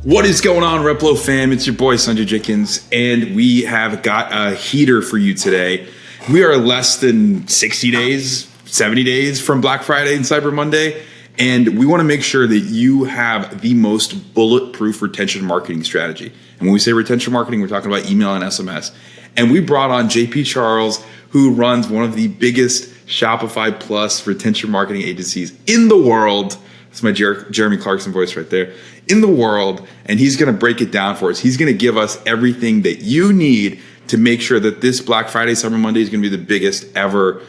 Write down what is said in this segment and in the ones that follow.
What is going on, Replo fam? It's your boy, Sanjay Jenkins, and we have got a heater for you today. We are less than 60 days, 70 days from Black Friday and Cyber Monday, and we want to make sure that you have the most bulletproof retention marketing strategy. And when we say retention marketing, we're talking about email and SMS. And we brought on JP Charles, who runs one of the biggest Shopify Plus retention marketing agencies in the world. That's my Jeremy Clarkson voice right there. In the world, and he's going to break it down for us. He's going to give us everything that you need to make sure that this Black Friday, Cyber Monday is going to be the biggest ever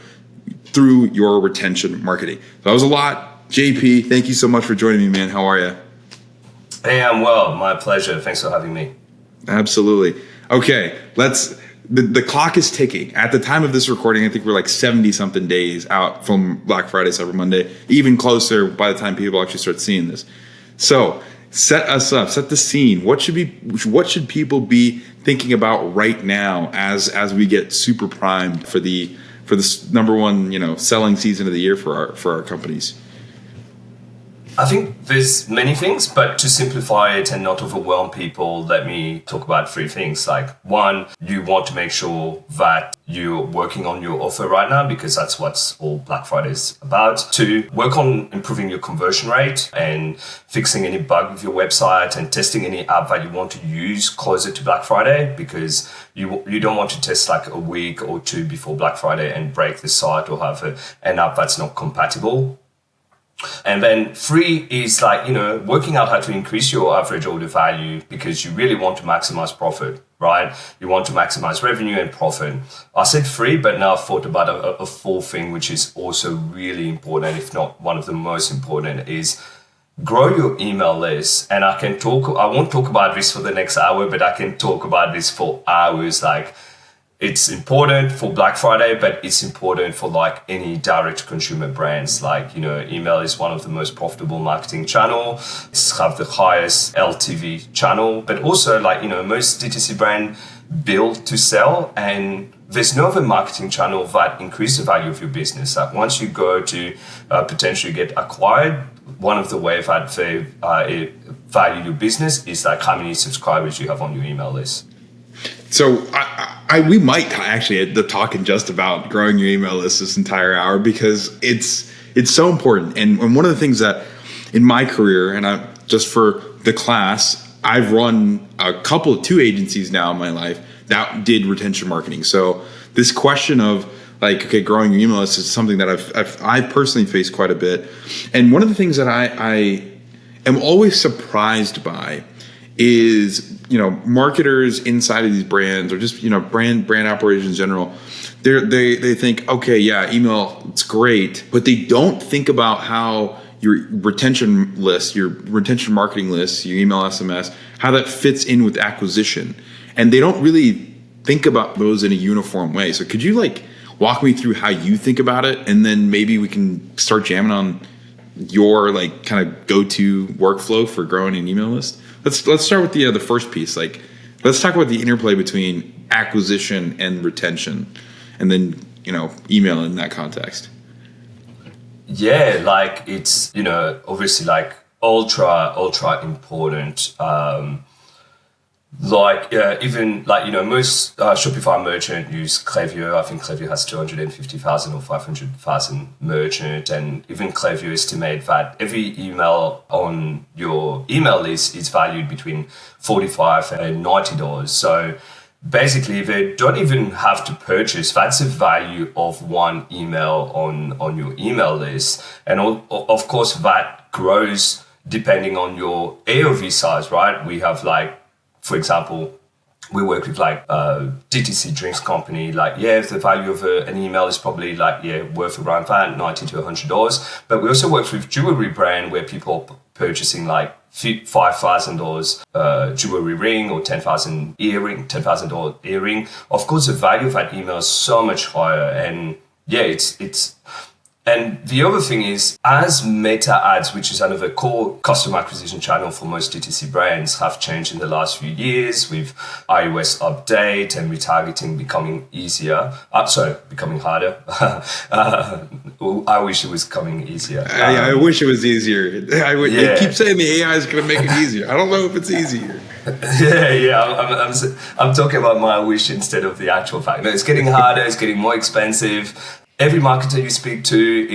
through your retention marketing. So that was a lot. JP, thank you so much for joining me, man. How are you? Hey, I'm well. My pleasure. Thanks for having me. Absolutely. Okay, the clock is ticking. At the time of this recording, I think we're like 70 something days out from Black Friday, Cyber Monday, even closer by the time people actually start seeing this. So set us up, set the scene. What should people be thinking about right now as we get super primed for this number one, selling season of the year for our companies? I think there's many things, but to simplify it and not overwhelm people, let me talk about three things. Like, one, you want to make sure that you're working on your offer right now because that's what all Black Friday is about. Two, work on improving your conversion rate and fixing any bug with your website and testing any app that you want to use closer to Black Friday because you don't want to test like a week or two before Black Friday and break the site or have an app that's not compatible. And then three is working out how to increase your average order value because you really want to maximize profit, right? You want to maximize revenue and profit. I said three, but now I've thought about a fourth thing, which is also really important, if not one of the most important, is grow your email list. And I won't talk about this for the next hour, but I can talk about this for hours. It's important for Black Friday, but it's important for any direct consumer brands. Email is one of the most profitable marketing channel. It's have the highest LTV channel, but also most DTC brand build to sell, and there's no other marketing channel that increase the value of your business. Once you go to potentially get acquired, one of the ways that they value your business is how many subscribers you have on your email list. So we might actually end up talking just about growing your email list this entire hour because it's so important. And one of the things that in my career, and just for the class, I've run two agencies now in my life that did retention marketing. So this question of growing your email list is something that I've personally faced quite a bit. And one of the things that I am always surprised by is marketers inside of these brands or just brand operations in general, they think, okay, yeah, email, it's great, but they don't think about how your retention list, your retention marketing list, your email SMS, how that fits in with acquisition, and they don't really think about those in a uniform way. So could you walk me through how you think about it, and then maybe we can start jamming on your kind of go-to workflow for growing an email list? Let's start with the first piece. Let's talk about the interplay between acquisition and retention, and then email in that context. Yeah, it's obviously ultra important. Most Shopify merchant use Klaviyo. I think Klaviyo has 250,000 or 500,000 merchant, and even Klaviyo estimate that every email on your email list is valued between $45 and $90. So basically, they don't even have to purchase. That's the value of one email on your email list, and of course that grows depending on your AOV size, right? We have for example, we work with DTC drinks company. If the value of an email is probably worth around that $90 to $100. But we also work with jewelry brand where people are purchasing $5,000 jewelry ring or $10,000 earring. Of course, the value of that email is so much higher, and it's And the other thing is, as meta ads, which is another core customer acquisition channel for most DTC brands, have changed in the last few years with iOS update and retargeting becoming easier. Becoming harder. I wish it was coming easier. I wish it was easier. They keep saying the AI is going to make it easier. I don't know if it's easier. I'm talking about my wish instead of the actual fact. No, it's getting harder. It's getting more expensive. Every marketer you speak to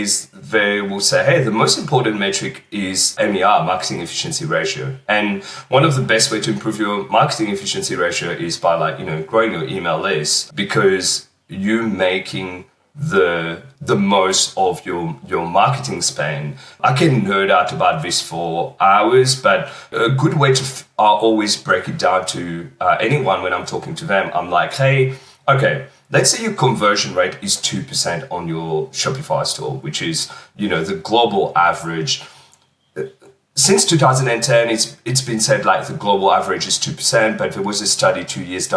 will say, hey, the most important metric is MER, marketing efficiency ratio. And one of the best way to improve your marketing efficiency ratio is by growing your email list, because you making the most of your marketing spend. I can nerd out about this for hours, but a good way to always break it down to anyone when I'm talking to them, I'm like, hey, okay, let's say your conversion rate is 2% on your Shopify store, which is, the global average. Since 2010, it's been said like the global average is 2%, but there was a study 2 years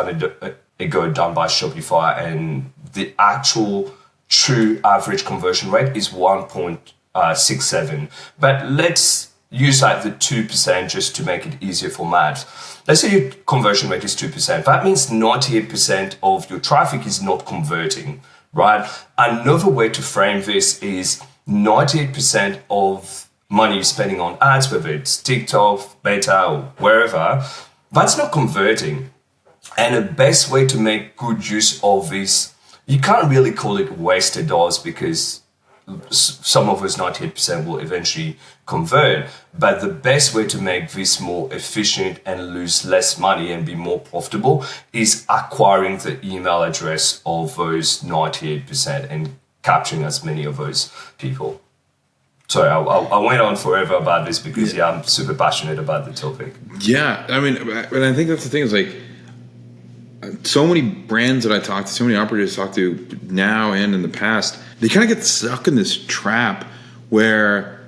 ago done by Shopify, and the actual true average conversion rate is 1.67. But let's use like the 2% just to make it easier for math. Let's say your conversion rate is 2%. That means 98% of your traffic is not converting, right? Another way to frame this is 98% of money you're spending on ads, whether it's TikTok, Meta, or wherever, that's not converting. And the best way to make good use of this, you can't really call it wasted dollars, because some of those 98% will eventually convert. But the best way to make this more efficient and lose less money and be more profitable is acquiring the email address of those 98% and capturing as many of those people. Sorry, I went on forever about this because I'm super passionate about the topic. Yeah, I mean, and I think that's the thing is like, so many brands that I talk to, so many operators I talk to now and in the past, they kind of get stuck in this trap where,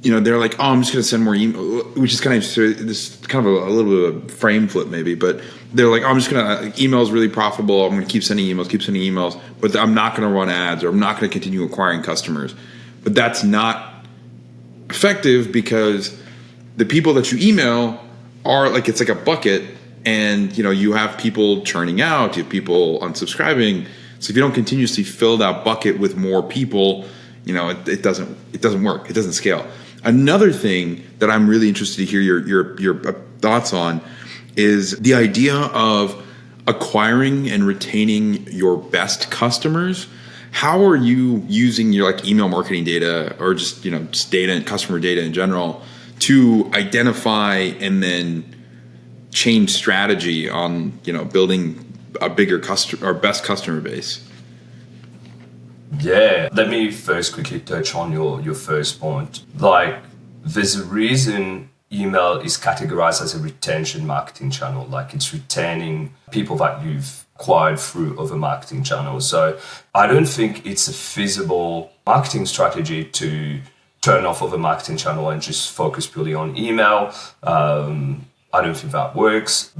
they're like, oh, I'm just going to send more email, which is kind of this kind of a little bit of a frame flip maybe, but they're like, oh, I'm just going to, email is really profitable. I'm going to keep sending emails, but I'm not going to run ads, or I'm not going to continue acquiring customers. But that's not effective, because the people that you email are like, it's like a bucket. And, you have people churning out, you have people unsubscribing. So if you don't continuously fill that bucket with more people, it doesn't work. It doesn't scale. Another thing that I'm really interested to hear your thoughts on is the idea of acquiring and retaining your best customers. How are you using your email marketing data, or just data and customer data in general, to identify and then change strategy on building a bigger customer or best customer base? Yeah, let me first quickly touch on your first point. There's a reason email is categorized as a retention marketing channel. It's retaining people that you've acquired through other marketing channels. So I don't think it's a feasible marketing strategy to turn off of a marketing channel and just focus purely on email. I don't think that works.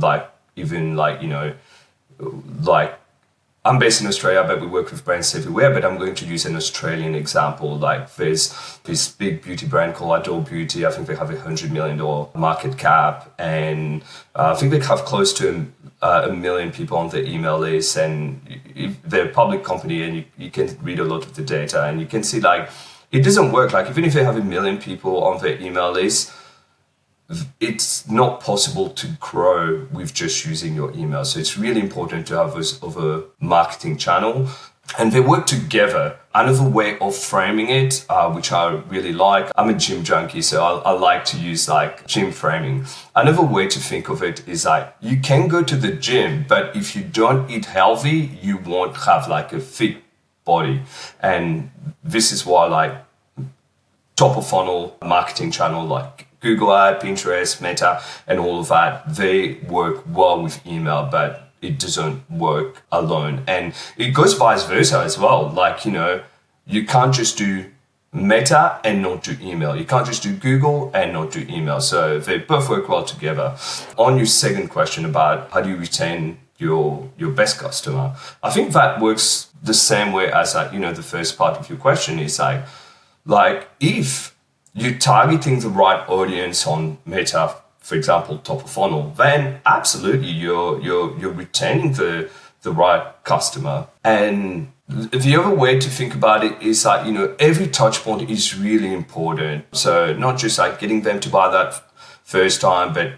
I'm based in Australia, but we work with brands everywhere. But I'm going to use an Australian example. There's this big beauty brand called Adore Beauty. I think they have $100 million market cap, and I think they have close to a million people on their email list. And they're a public company, and you can read a lot of the data, and you can see it doesn't work. Even if they have 1 million people on their email list, it's not possible to grow with just using your email. So it's really important to have this other marketing channel, and they work together. Another way of framing it, which I really like, I'm a gym junkie, so I like to use gym framing. Another way to think of it is you can go to the gym, but if you don't eat healthy, you won't have a fit body. And this is why top of funnel marketing channel Google Ad, Pinterest, Meta, and all of that, they work well with email, but it doesn't work alone. And it goes vice versa as well. You can't just do Meta and not do email. You can't just do Google and not do email. So they both work well together. On your second question about how do you retain your best customer, I think that works the same way as the first part of your question is like if you're targeting the right audience on Meta, for example, top of funnel, then absolutely you're retaining the right customer. And the other way to think about it is every touch point is really important. So not just getting them to buy that first time, but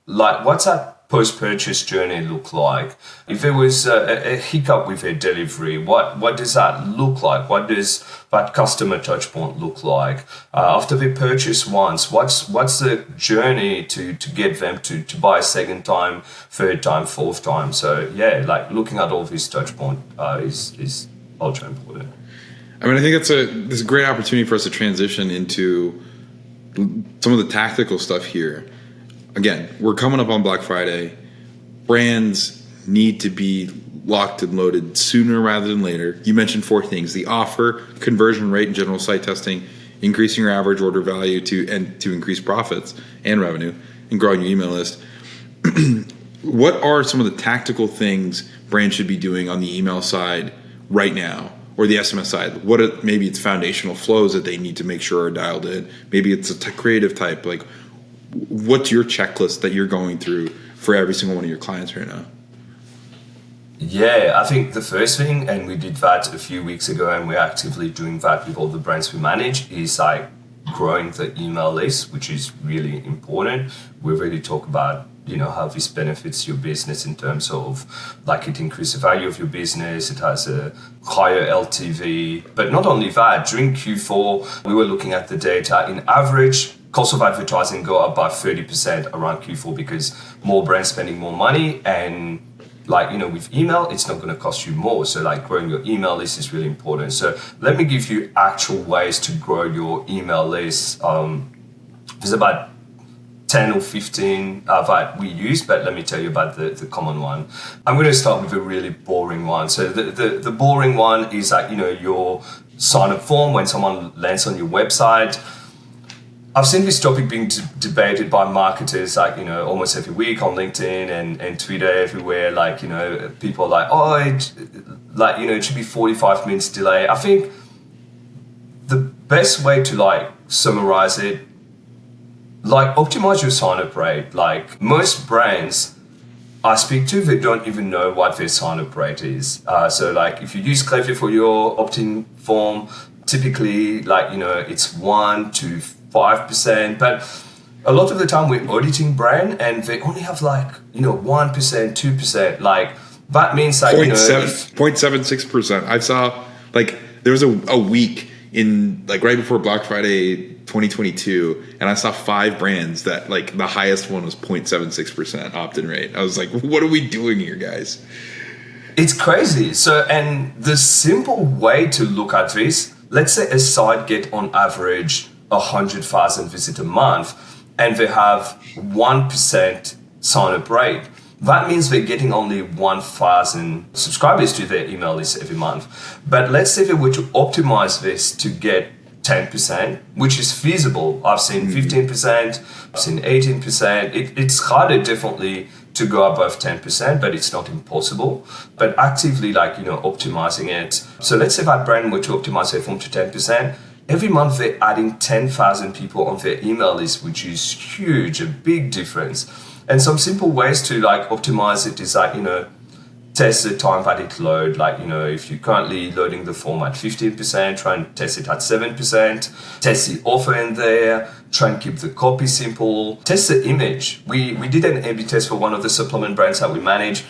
what's that post-purchase journey look like? If there was a hiccup with a delivery, what does that look like? What does that customer touch point look like? After they purchase once, what's the journey to get them to buy a second time, third time, fourth time? So yeah, looking at all these touch point is ultra important. I mean, I think this is a great opportunity for us to transition into some of the tactical stuff here. Again, we're coming up on Black Friday. Brands need to be locked and loaded sooner rather than later. You mentioned 4 things: the offer, conversion rate, and general site testing, increasing your average order value to increase profits and revenue, and growing your email list. What are some of the tactical things brands should be doing on the email side right now, or the SMS side? Maybe it's foundational flows that they need to make sure are dialed in. Maybe it's a creative type. What's your checklist that you're going through for every single one of your clients right now? Yeah, I think the first thing, and we did that a few weeks ago, and we're actively doing that with all the brands we manage, is growing the email list, which is really important. We already talked about how this benefits your business in terms of it increases the value of your business, it has a higher LTV. But not only that, during Q4, we were looking at the data. In average, cost of advertising go up by 30% around Q4 because more brands spending more money, and with email, it's not going to cost you more. So growing your email list is really important. So let me give you actual ways to grow your email list. There's about 10 or 15 that we use, but let me tell you about the common one. I'm going to start with a really boring one. So the boring one is your sign-up form when someone lands on your website. I've seen this topic being debated by marketers almost every week on LinkedIn and Twitter everywhere. People are it should be 45 minutes delay. I think the best way to summarize it, optimize your sign-up rate. Most brands I speak to, they don't even know what their sign-up rate is. So if you use Clever for your opt-in form, typically it's 1 to 5%, but a lot of the time we're auditing brand and they only have 1%, 2%. That means 0.76%. I saw there was a week in right before Black Friday 2022, and I saw 5 brands that the highest one was 0.76% opt-in rate. I was like, what are we doing here, guys? It's crazy. So, and the simple way to look at this, let's say a site get on average 100,000 visits a month and they have 1% sign-up rate. That means they're getting only 1,000 subscribers to their email list every month. But let's say they were to optimize this to get 10%, which is feasible. I've seen 15%, I've seen 18%. It's harder definitely to go above 10%, but it's not impossible. But actively optimizing it. So let's say that brand were to optimize their form to 10%. Every month they're adding 10,000 people on their email list, which is huge, a big difference. And some simple ways to optimize it is test the time that it load. If you're currently loading the form at 15%, try and test it at 7%. Test the offer in there. Try and keep the copy simple. Test the image. We did an A/B test for one of the supplement brands that we manage.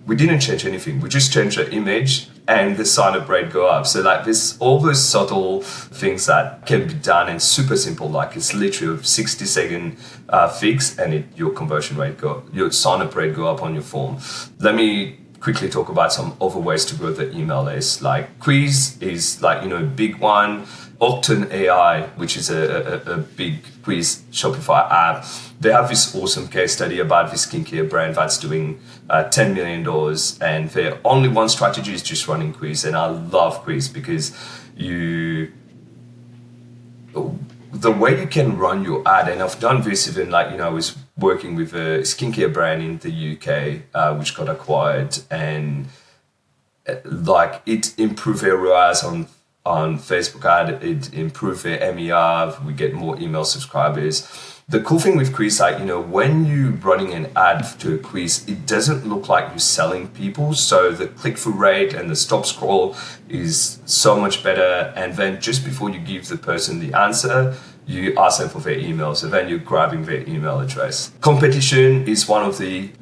We didn't change anything. We just changed the image and the sign-up rate go up. So there's all those subtle things that can be done and super simple. It's literally a 60-second fix and your conversion rate your sign-up rate go up on your form. Let me quickly talk about some other ways to grow the email list. Quiz is a big one. Octane AI, which is a big quiz Shopify app, they have this awesome case study about this skincare brand that's doing $10 million, and their only one strategy is just running quiz. And I love quiz because the way you can run your ad, and I've done this even I was working with a skincare brand in the UK, which got acquired, and like it improve their ROAS on Facebook ad, it improve their MER, we get more email subscribers. The cool thing with quiz, like, when you're running an ad to a quiz, it doesn't look like you're selling people. So the click-through rate and the stop scroll is so much better. And then just before you give the person the answer, you ask them for their email. So then you're grabbing their email address. Competition is one of the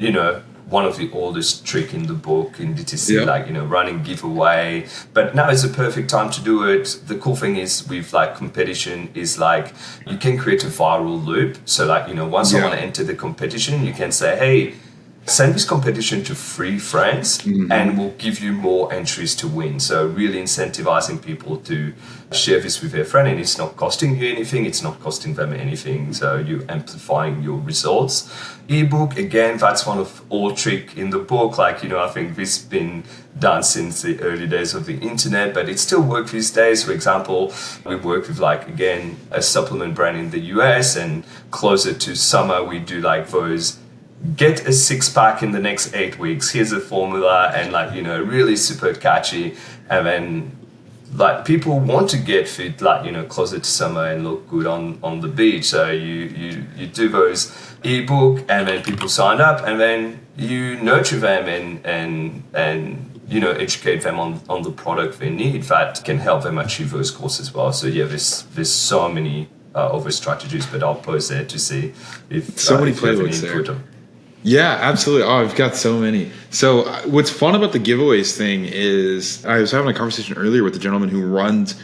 oldest trick in the book in DTC, running giveaway. But now is the perfect time to do it. The cool thing is with competition is you can create a viral loop. So once someone enter the competition, you can say, hey, send this competition to 3 friends and we'll give you more entries to win. So really incentivizing people to share this with their friend, and it's not costing you anything, it's not costing them anything. So you're amplifying your results. Ebook, again, that's one of all trick in the book. I think this has been done since the early days of the internet, but it still works these days. For example, we work with a supplement brand in the US, and closer to summer, we do those get a 6-pack in the next 8 weeks. Here's a formula, and really super catchy. And then people want to get fit, closer to summer and look good on the beach. So you do those ebook, and then people sign up, and then you nurture them and educate them on the product they need that can help them achieve those goals as well. So yeah, there's so many other strategies, but I'll post there to see if so many playbooks there. Yeah, absolutely. Oh, I've got so many. So what's fun about the giveaways thing is I was having a conversation earlier with the gentleman who runs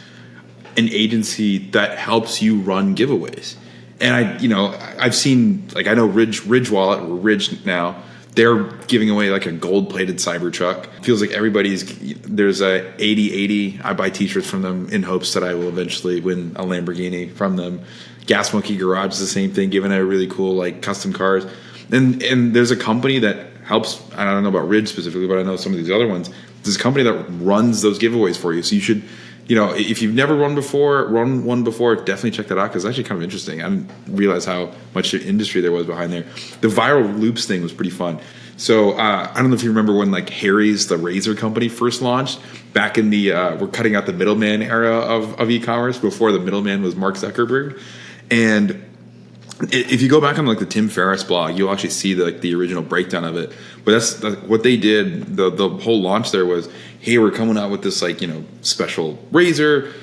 an agency that helps you run giveaways. And I've seen, I know Ridge Wallet, or Ridge now, they're giving away a gold-plated Cybertruck. Feels like there's a 80/80. I buy t-shirts from them in hopes that I will eventually win a Lamborghini from them. Gas Monkey Garage is the same thing, giving out really cool custom cars. And there's a company that helps. I don't know about Ridge specifically, but I know some of these other ones. There's a company that runs those giveaways for you. So you should, if you've never run one before, definitely check that out, because it's actually kind of interesting. I didn't realize how much industry there was behind there. The viral loops thing was pretty fun. So I don't know if you remember when Harry's, the razor company, first launched back in the we're cutting out the middleman era of e-commerce, before the middleman was Mark Zuckerberg. And if you go back on the Tim Ferriss blog, you'll actually see the original breakdown of it. But that's what they did. The whole launch there was, hey, we're coming out with this special razor.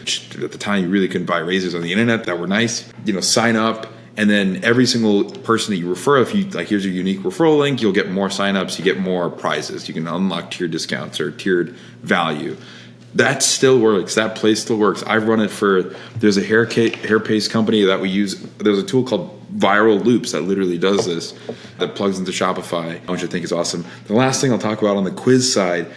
At the time, you really couldn't buy razors on the internet that were nice. Sign up, and then every single person that you refer, if you here's your unique referral link, you'll get more signups. You get more prizes. You can unlock tiered discounts or tiered value. That still works. That place still works. I've run it there's a hair paste company that we use. There's a tool called Viral Loops that literally does this, that plugs into Shopify, which I think is awesome. The last thing I'll talk about on the quiz side,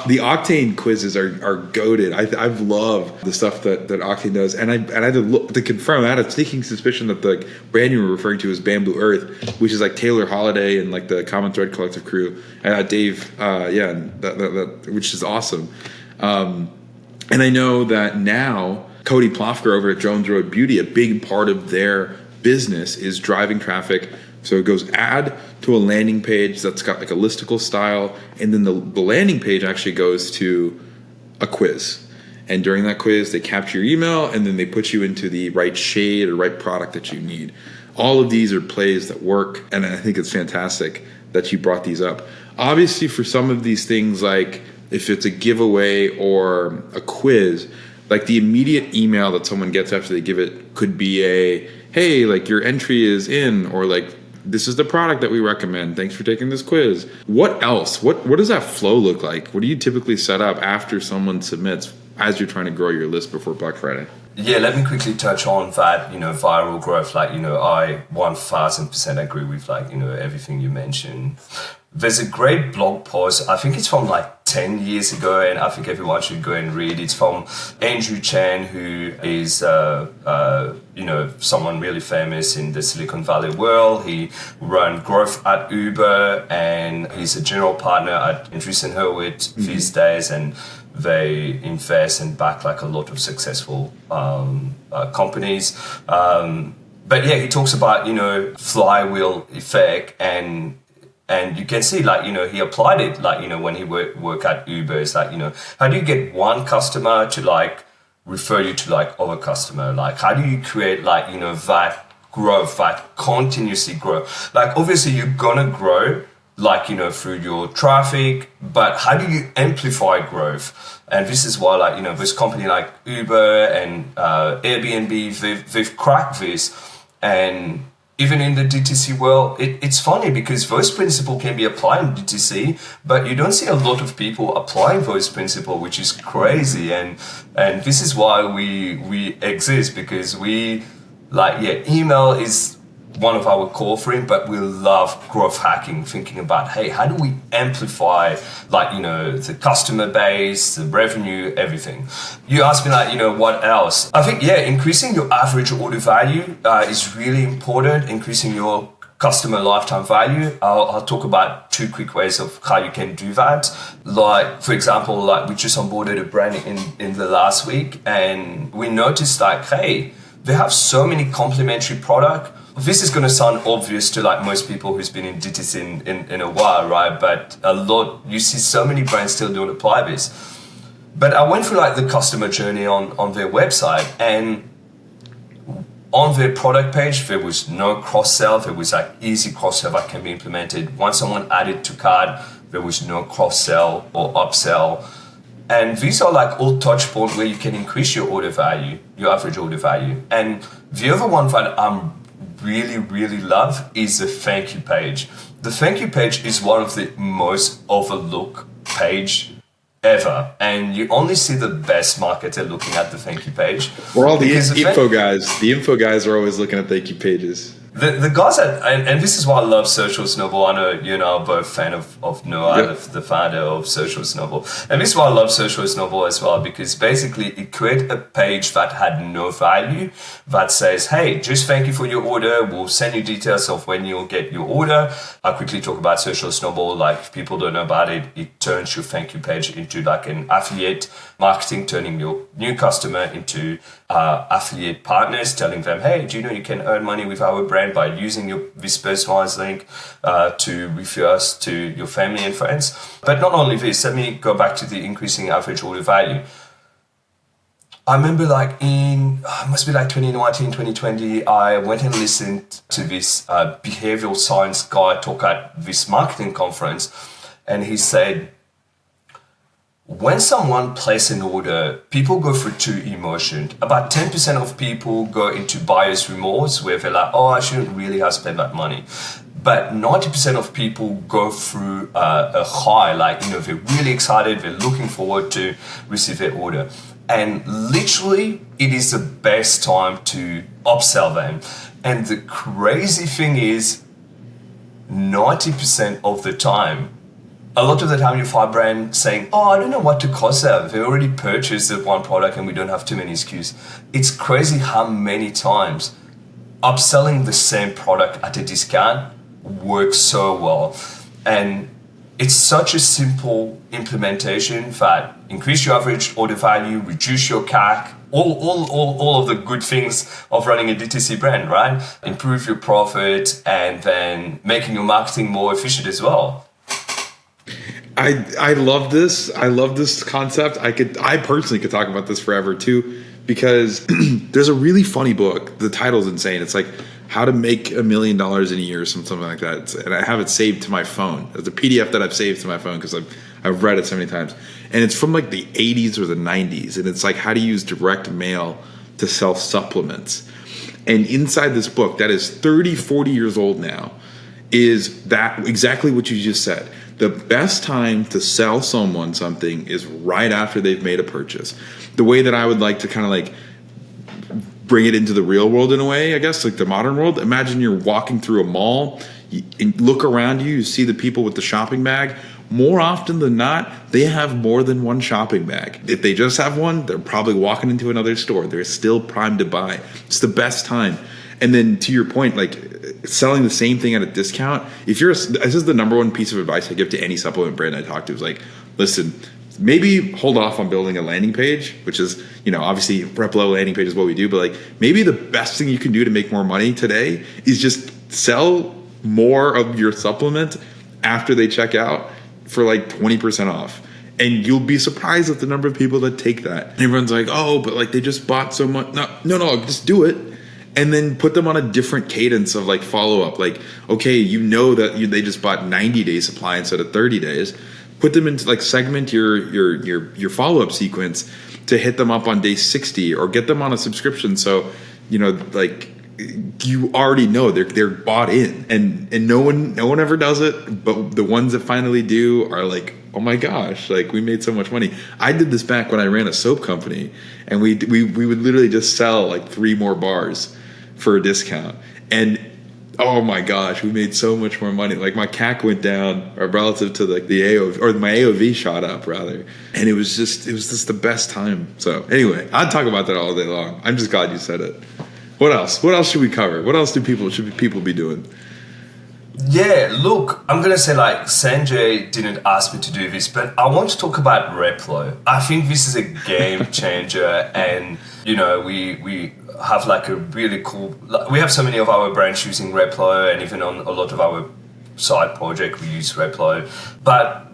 the Octane quizzes are goated. I've loved the stuff that Octane does, and I had to look to confirm. I had a sneaking suspicion that the brand you were referring to is Bamboo Earth, which is Taylor Holiday and the Common Thread Collective crew, Dave, which is awesome. And I know that now Cody Plofker over at Jones Road Beauty, a big part of their business is driving traffic. So it goes ad to a landing page that's got a listicle style, and then the landing page actually goes to a quiz. And during that quiz, they capture your email, and then they put you into the right shade or right product that you need. All of these are plays that work, and I think it's fantastic that you brought these up. Obviously, for some of these things, if it's a giveaway or a quiz, the immediate email that someone gets after they give it could be a, hey, your entry is in, or this is the product that we recommend. Thanks for taking this quiz. What else? What does that flow look like? What do you typically set up after someone submits as you're trying to grow your list before Black Friday? Yeah, let me quickly touch on that, viral growth. I 1000% agree with everything you mentioned. There's a great blog post, I think it's from 10 years ago, and I think everyone should go and read. It's from Andrew Chen, who is someone really famous in the Silicon Valley world. He ran growth at Uber, and he's a general partner at Andreessen Horowitz these days, and they invest and back a lot of successful companies. But yeah, he talks about flywheel effect, and And you can see, like, he applied it, like, when he work at Uber. It's like, how do you get one customer to like refer you to like other customer? Like, how do you create like, that growth, that continuously grow? Like, obviously you're gonna grow, like, through your traffic, but how do you amplify growth? And this is why, like, this company like Uber and Airbnb, they've cracked this. And even in the DTC world, it's funny because those principles can be applied in DTC, but you don't see a lot of people applying those principles, which is crazy. And this is why we exist, because we, like, email is one of our core offering, but we love growth hacking, thinking about, hey, how do we amplify, like, the customer base, the revenue, everything. You asked me, like, what else? I think, increasing your average order value is really important. Increasing your customer lifetime value. I'll talk about 2 quick ways of how you can do that. Like, for example, like, we just onboarded a brand in the last week, and we noticed, like, hey, they have so many complementary products. This is going to sound obvious to like most people who's been in DTC in a while, right? But you see so many brands still don't apply this. But I went through like the customer journey on their website, and on their product page, there was no cross-sell. There was like easy cross-sell that can be implemented. Once someone added to cart, there was no cross-sell or upsell. And these are like all touch points where you can increase your order value, your average order value. And the other one that I'm really love is the thank you page. The thank you page is one of the most overlooked page ever, and you only see the best marketer looking at the thank you page. We're all the info guys. The info guys are always looking at thank you pages. The guys and this is why I love Social Snowball. I know you and I are both fan of Noah, yep, the founder of Social Snowball. And this is why I love Social Snowball as well, because basically it created a page that had no value, that says, hey, just thank you for your order. We'll send you details of when you'll get your order. I'll quickly talk about Social Snowball. Like, if people don't know about it, it turns your thank you page into like an affiliate marketing, turning your new customer into affiliate partners, telling them, hey, do you know you can earn money with our brand by using this personalized link to refer us to your family and friends. But not only this, let me go back to the increasing average order value. I remember like must be like 2019, 2020, I went and listened to this behavioral science guy talk at this marketing conference, and he said, when someone places an order, people go through 2 emotions. About 10% of people go into buyer's remorse, where they're like, oh, I shouldn't really have spent that money. But 90% of people go through a high, like, they're really excited, they're looking forward to receive their order. And literally, it is the best time to upsell them. And the crazy thing is, 90% of the time, a lot of the time you find brands saying, oh, I don't know what to cost them. They already purchased the one product and we don't have too many SKUs. It's crazy how many times upselling the same product at a discount works so well. And it's such a simple implementation that increase your average order value, reduce your CAC, all of the good things of running a DTC brand, right? Improve your profit, and then making your marketing more efficient as well. I love this. I love this concept. I personally could talk about this forever too, because there's a really funny book. The title's insane. It's like How to Make $1 Million in a Year or something like that. And I have it saved to my phone. It's a PDF that I've saved to my phone because I've read it so many times. And it's from like the 80s or the 90s. And it's like how to use direct mail to sell supplements. And inside this book that is 30, 40 years old now is that exactly what you just said. The best time to sell someone something is right after they've made a purchase. The way that I would like to kind of like bring it into the real world in a way, I guess, like the modern world. Imagine you're walking through a mall, you look around you see the people with the shopping bag. More often than not, they have more than one shopping bag. If they just have one, they're probably walking into another store. They're still primed to buy. It's the best time. And then to your point, like selling the same thing at a discount, this is the number one piece of advice I give to any supplement brand I talk to is like, listen, maybe hold off on building a landing page, which is, obviously Replo landing page is what we do, but like maybe the best thing you can do to make more money today is just sell more of your supplement after they check out for like 20% off. And you'll be surprised at the number of people that take that. And everyone's like, oh, but like they just bought so much. No, just do it. And then put them on a different cadence of like follow up. Like, okay, you know that they just bought 90-day supply instead of 30 days. Put them into like segment your follow up sequence to hit them up on day 60 or get them on a subscription. So, you know, like you already know they're bought in, and no one ever does it. But the ones that finally do are like, oh my gosh, like we made so much money. I did this back when I ran a soap company, and we would literally just sell like 3 more bars for a discount. And oh my gosh, we made so much more money. Like my CAC went down relative to like the AOV, or my AOV shot up rather. And it was just the best time. So anyway, I'd talk about that all day long. I'm just glad you said it. What else? What else should we cover? What else should people be doing? Yeah, look, I'm going to say like Sanjay didn't ask me to do this, but I want to talk about Replo. I think this is a game changer, and you know, we have like a really cool, we have so many of our brands using Replo, and even on a lot of our side project we use Replo. But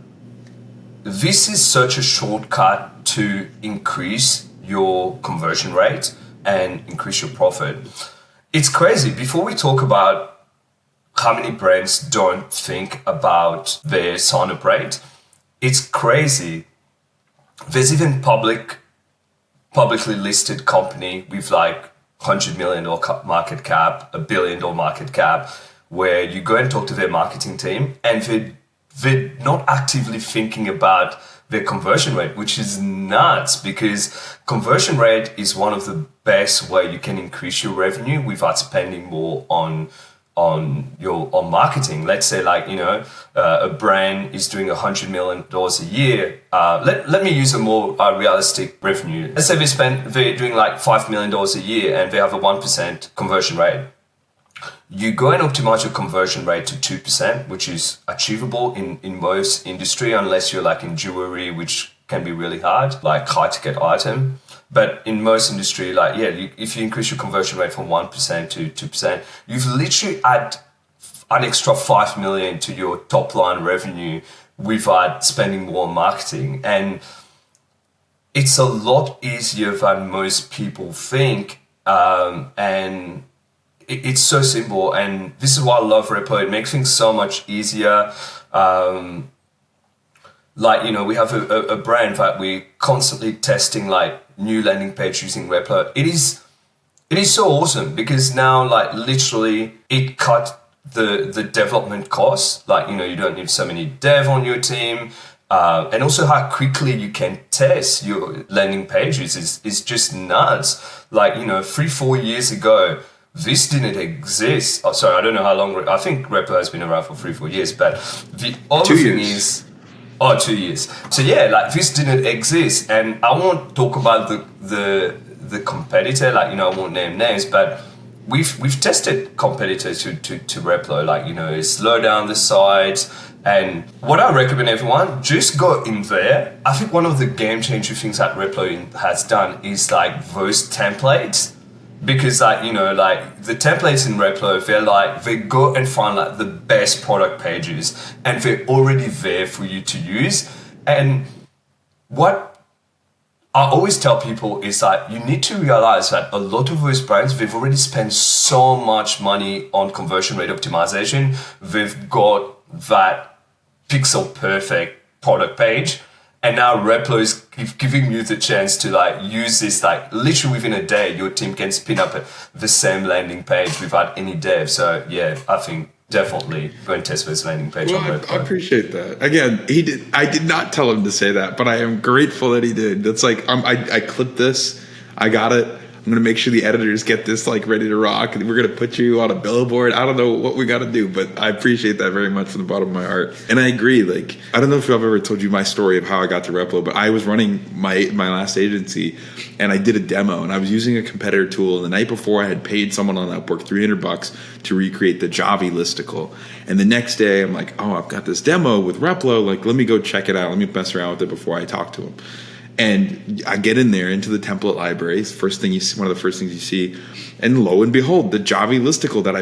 this is such a shortcut to increase your conversion rate and increase your profit. It's crazy. Before we talk about how many brands don't think about their sign-up rate, it's crazy. There's even publicly listed company with like $100 million market cap, $1 billion market cap, where you go and talk to their marketing team, and they're not actively thinking about their conversion rate, which is nuts, because conversion rate is one of the best way you can increase your revenue without spending more on marketing. Let's say like, you know, a brand is doing $100 million a year. Let me use a more realistic revenue. Let's say they're doing like $5 million a year and they have a 1% conversion rate. You go and optimize your conversion rate to 2%, which is achievable in most industry, unless you're like in jewelry, which can be really hard, like high ticket item. But in most industry, like, yeah, if you increase your conversion rate from 1% to 2%, you've literally add an extra 5 million to your top line revenue without spending more on marketing. And it's a lot easier than most people think. And it's so simple. And this is why I love Replo. It makes things so much easier. Like, you know, we have a brand that we're constantly testing like new landing page using Replo. It is so awesome because now like literally it cut the development costs. Like, you know, you don't need so many dev on your team. And also how quickly you can test your landing pages is just nuts. Like, you know, 3-4 years ago, this didn't exist. Oh, sorry, I don't know how long. I think Replo has been around for 3-4 years, but the other thing is, 2 years. So yeah, like this didn't exist, and I won't talk about the competitor. Like, you know, I won't name names, but we've tested competitors to Replo. Like, you know, slow down the sites. And what I recommend everyone, just go in there. I think one of the game changer things that Replo has done is like those templates. Because like, you know, like the templates in Replo, they go and find like the best product pages and they're already there for you to use. And what I always tell people is that you need to realize that a lot of those brands, they've already spent so much money on conversion rate optimization. They've got that pixel perfect product page. And now Replo is giving you the chance to like use this, like literally within a day, your team can spin up the same landing page without any dev. So yeah, I think definitely go and test this landing page on Replo. I appreciate that. Again, I did not tell him to say that, but I am grateful that he did. That's like, I clipped this. I got it. I'm going to make sure the editors get this like ready to rock, and we're going to put you on a billboard. I don't know what we got to do, but I appreciate that very much from the bottom of my heart. And I agree. Like, I don't know if I've ever told you my story of how I got to Replo, but I was running my last agency and I did a demo, and I was using a competitor tool. And the night before, I had paid someone on Upwork $300 to recreate the Javi listicle. And the next day I'm like, oh, I've got this demo with Replo. Like, let me go check it out. Let me mess around with it before I talk to him. And I get in there into the template libraries. First thing you see, one of the first things you see, and lo and behold, the Javi listicle that I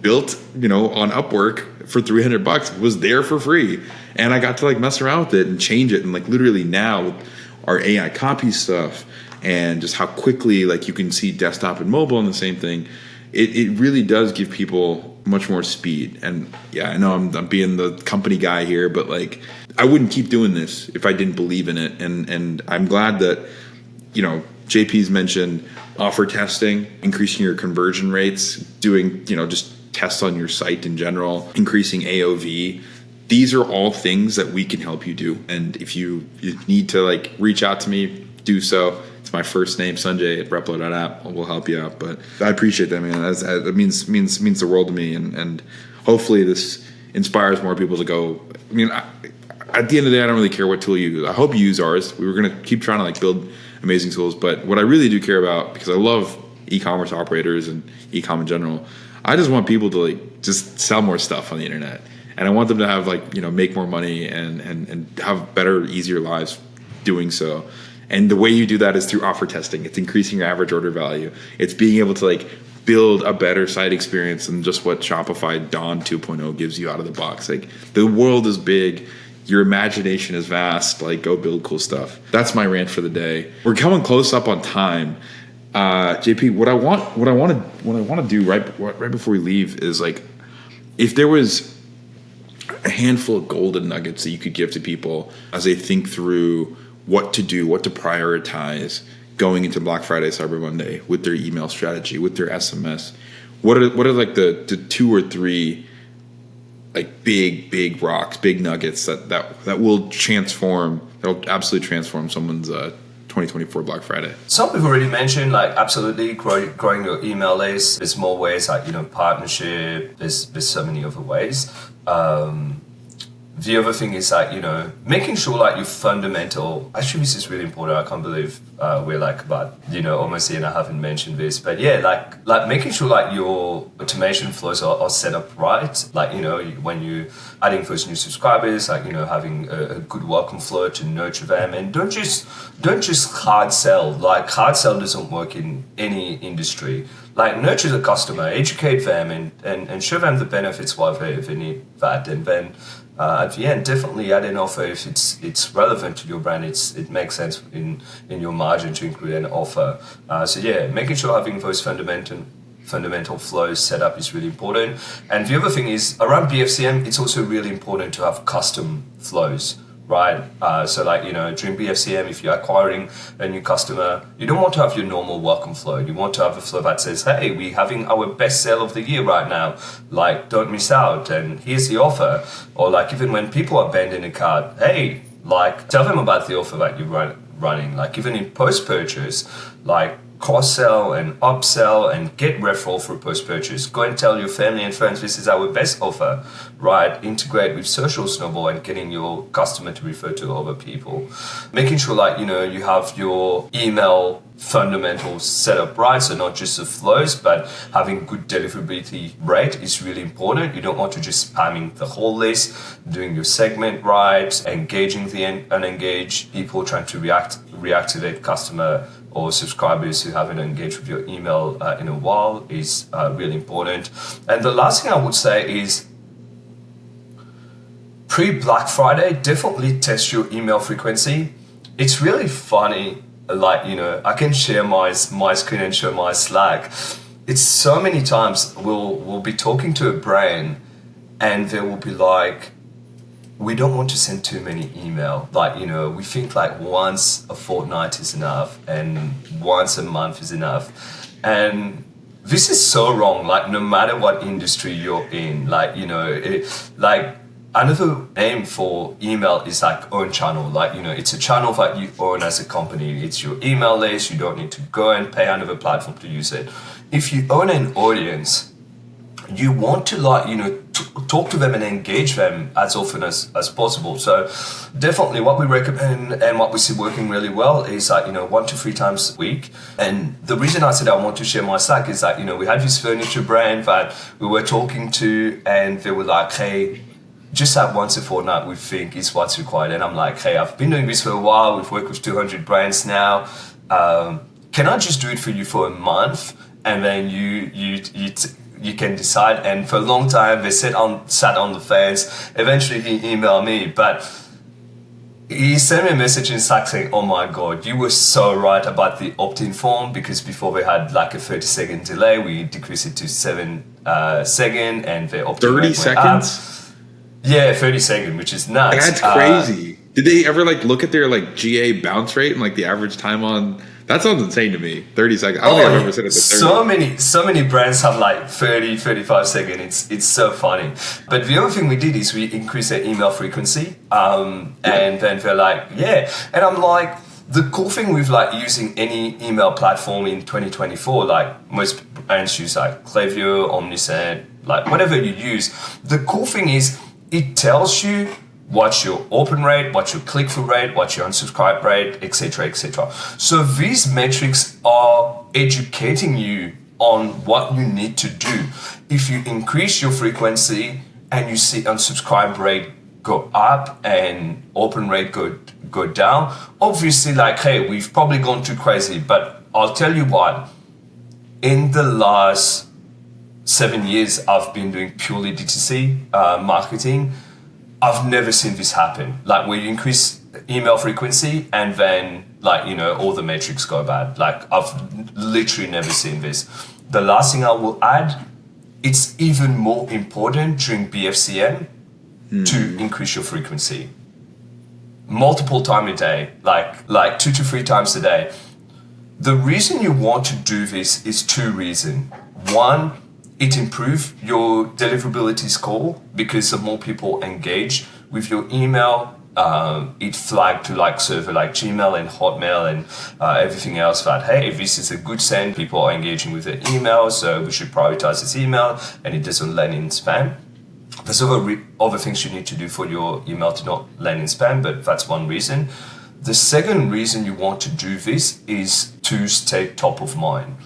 built on Upwork for $300 was there for free, and I got to like mess around with it and change it. And like literally now, with our AI copy stuff and just how quickly like you can see desktop and mobile on the same thing, it really does give people much more speed. And yeah, I know I'm being the company guy here, but like I wouldn't keep doing this if I didn't believe in it. And I'm glad that, JP's mentioned offer testing, increasing your conversion rates, doing, just tests on your site in general, increasing AOV. These are all things that we can help you do. And if you need to like reach out to me, do so. It's my first name, Sanjay at Replo.app. We'll help you out. But I appreciate that, man. That means the world to me. And hopefully this inspires more people to go. I mean, at the end of the day, I don't really care what tool you use. I hope you use ours. We were going to keep trying to like build amazing tools. But what I really do care about, because I love e-commerce operators and e-com in general, I just want people to like just sell more stuff on the internet. And I want them to have like, make more money and have better, easier lives doing so. And the way you do that is through offer testing. It's increasing your average order value. It's being able to like build a better site experience than just what Shopify Dawn 2.0 gives you out of the box. Like the world is big. Your imagination is vast. Like go build cool stuff. That's my rant for the day. We're coming close up on time. JP, what I want to do right before we leave is like, if there was a handful of golden nuggets that you could give to people as they think through what to do, what to prioritize going into Black Friday, Cyber Monday with their email strategy, with their SMS. What are like the 2 or 3 like big rocks, big nuggets that will absolutely transform someone's 2024 Black Friday? Some we've already mentioned, like absolutely growing your email list. There's more ways, like partnership. There's so many other ways. The other thing is like, making sure like your fundamental, actually this is really important. I can't believe we're like about, almost here and I haven't mentioned this, but yeah, like making sure like your automation flows are set up right. Like, when you're adding those new subscribers, like, having a good welcome flow to nurture them, and don't just hard sell. Like hard sell doesn't work in any industry. Like nurture the customer, educate them and show them the benefits while they need that. And then at the end, definitely add an offer if it's relevant to your brand. It makes sense in your margin to include an offer. So yeah, making sure having those fundamental flows set up is really important. And the other thing is around BFCM, it's also really important to have custom flows. Right. So like, during BFCM, if you're acquiring a new customer, you don't want to have your normal welcome flow. You want to have a flow that says, hey, we're having our best sale of the year right now. Like, don't miss out. And here's the offer. Or like, even when people are abandoning a cart, hey, like, tell them about the offer that you're running. Like, even in post-purchase, like, cross-sell and upsell and get referral for post-purchase. Go and tell your family and friends this is our best offer, right? Integrate with social snowball and getting your customer to refer to other people. Making sure like, you have your email fundamentals set up right, so not just the flows, but having good deliverability rate is really important. You don't want to just spamming the whole list, doing your segment right, engaging the unengaged people, trying to reactivate customer or subscribers who haven't engaged with your email in a while is really important. And the last thing I would say is pre-Black Friday, definitely test your email frequency. It's really funny, like, I can share my screen and show my Slack. It's so many times we'll be talking to a brand and they will be like, we don't want to send too many email. Like, we think like once a fortnight is enough and once a month is enough. And this is so wrong. Like, no matter what industry you're in, like, like another name for email is like own channel. Like, it's a channel that you own as a company. It's your email list. You don't need to go and pay another platform to use it. If you own an audience, you want to like, talk to them and engage them as often as possible. So definitely what we recommend and what we see working really well is like, 1 to 3 times a week. And the reason I said I want to share my Slack is that, we had this furniture brand that we were talking to and they were like, hey, just that once a fortnight we think is what's required. And I'm like, hey, I've been doing this for a while. We've worked with 200 brands now. Can I just do it for you for a month? And then you can decide. And for a long time, they sat on the fence. Eventually, he emailed me, but he sent me a message in Slack saying, "Oh my God, you were so right about the opt-in form, because before we had like a 30-second delay, we decreased it to 7 second, and the opt-in 30 seconds? Yeah, 30 second, which is nuts. That's crazy. Did they ever like look at their like GA bounce rate and like the average time on? That sounds insane to me. 30 seconds. I don't think I've ever said it to 30. So many brands have like 30, 35 seconds. It's so funny. But the other thing we did is we increased their email frequency. And then they're like, yeah. And I'm like, the cool thing with like using any email platform in 2024, like most brands use like Klaviyo, Omnisend, like whatever you use. The cool thing is it tells you what's your open rate, what's your click-through rate, what's your unsubscribe rate, etc., etc. So these metrics are educating you on what you need to do. If you increase your frequency and you see unsubscribe rate go up and open rate go down, obviously like, hey, we've probably gone too crazy. But I'll tell you what, in the last 7 years I've been doing purely DTC marketing, I've never seen this happen. Like where you increase email frequency and then like, you know, all the metrics go bad. Like I've literally never seen this. The last thing I will add, it's even more important during BFCM to increase your frequency. Multiple times a day, like 2 to 3 times a day. The reason you want to do this is 2 reasons. One, it improves your deliverability score because the more people engage with your email, it flagged to like server like Gmail and Hotmail and everything else that, hey, this is a good send. People are engaging with the email, so we should prioritize this email and it doesn't land in spam. There's other things you need to do for your email to not land in spam, but that's one reason. The second reason you want to do this is to stay top of mind.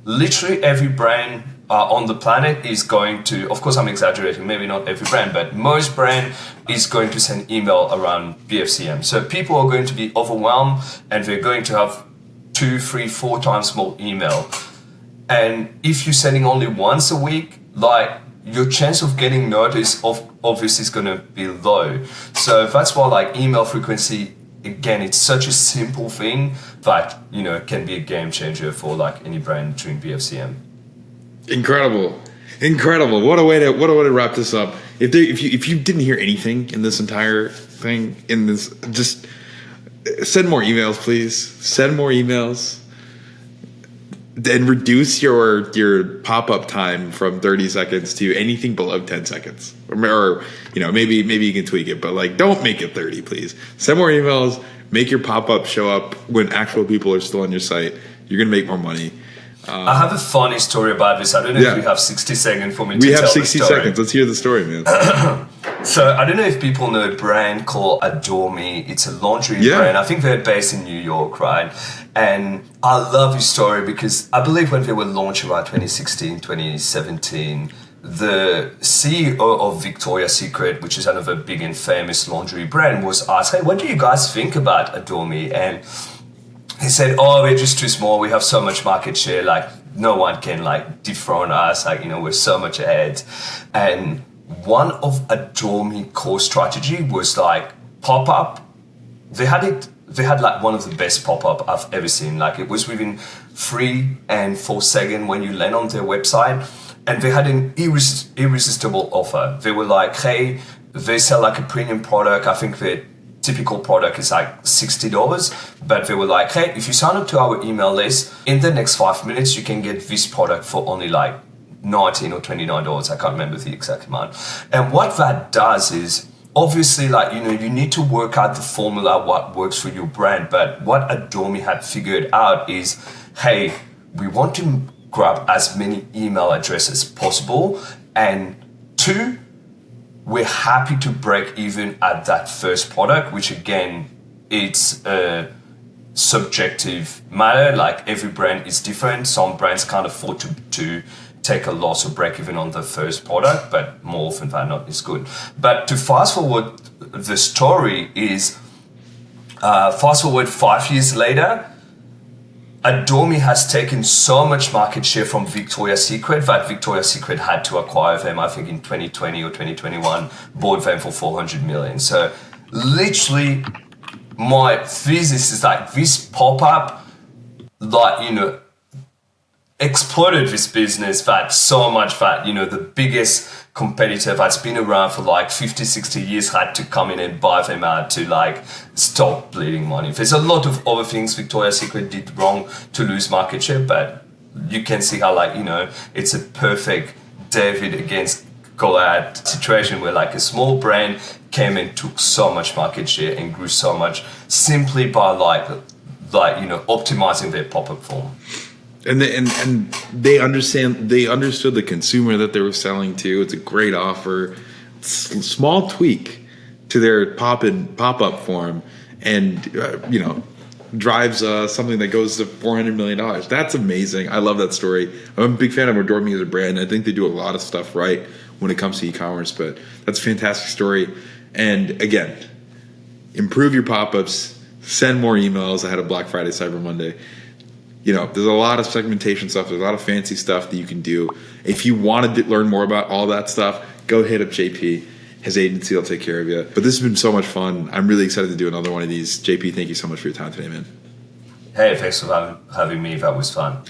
Literally every brand on the planet is going to, of course I'm exaggerating, maybe not every brand, but most brand is going to send email around BFCM. So people are going to be overwhelmed and they're going to have 2, 3, 4 times more email. And if you're sending only once a week, like your chance of getting noticed obviously is going to be low. So that's why like email frequency, again, it's such a simple thing that, you know, can be a game changer for like any brand during BFCM. Incredible. What a way to wrap this up. If you didn't hear anything in this entire thing, just send more emails, please. Send more emails. And reduce your pop-up time from 30 seconds to anything below 10 seconds. Or you know, maybe you can tweak it, but like don't make it 30, please. Send more emails, make your pop-up show up when actual people are still on your site. You're gonna make more money. I have a funny story about this. I don't know if we have 60 seconds for me to tell the story. We have 60 seconds. Let's hear the story, man. So I don't know if people know a brand called Adore Me. It's a laundry brand. I think they're based in New York, right? And I love this story because I believe when they were launched around 2016, 2017, the CEO of Victoria's Secret, which is another big and famous laundry brand, was asked, hey, what do you guys think about Adore Me? And he said, oh, we're just too small. We have so much market share. Like, no one can, like, dethrone us. Like, you know, we're so much ahead. And one of Adore Me core strategy was, like, pop-up. They had, like, one of the best pop-up I've ever seen. Like, it was within 3 and 4 seconds when you land on their website. And they had an irresistible offer. They were like, hey, they sell, like, a premium product. I think that typical product is like $60, but they were like, hey, if you sign up to our email list, in the next 5 minutes, you can get this product for only like $19 or $29. I can't remember the exact amount. And what that does is, obviously, like, you know, you need to work out the formula, what works for your brand. But what Adore Me had figured out is, hey, we want to grab as many email addresses as possible. And 2, we're happy to break even at that first product, which again, it's a subjective matter. Like every brand is different. Some brands can't afford to take a loss or break even on the first product, but more often than not, it's good. But to fast forward the story is, fast forward 5 years later, Adomi has taken so much market share from Victoria's Secret that Victoria's Secret had to acquire them, I think in 2020 or 2021, bought them for 400 million. So literally my thesis is like this pop-up, like, you know, exploded this business that so much that, you know, the biggest competitor that's been around for like 50, 60 years had to come in and buy them out to like stop bleeding money. There's a lot of other things Victoria's Secret did wrong to lose market share, but you can see how, like, you know, it's a perfect David against Goliath situation where like a small brand came and took so much market share and grew so much simply by like you know, optimizing their pop-up form. And they understood the consumer that they were selling to. It's a great offer. Small tweak to their pop-up form, and you know, drives something that goes to $400 million. That's amazing. I love that story. I'm a big fan of Adore.me as a brand. I think they do a lot of stuff right when it comes to e-commerce, but that's a fantastic story. And again, improve your pop-ups, send more emails ahead of Black Friday, Cyber Monday. You know, there's a lot of segmentation stuff. There's a lot of fancy stuff that you can do. If you want to learn more about all that stuff, go hit up JP. His agency will take care of you. But this has been so much fun. I'm really excited to do another one of these. JP, thank you so much for your time today, man. Hey, thanks for having me. That was fun.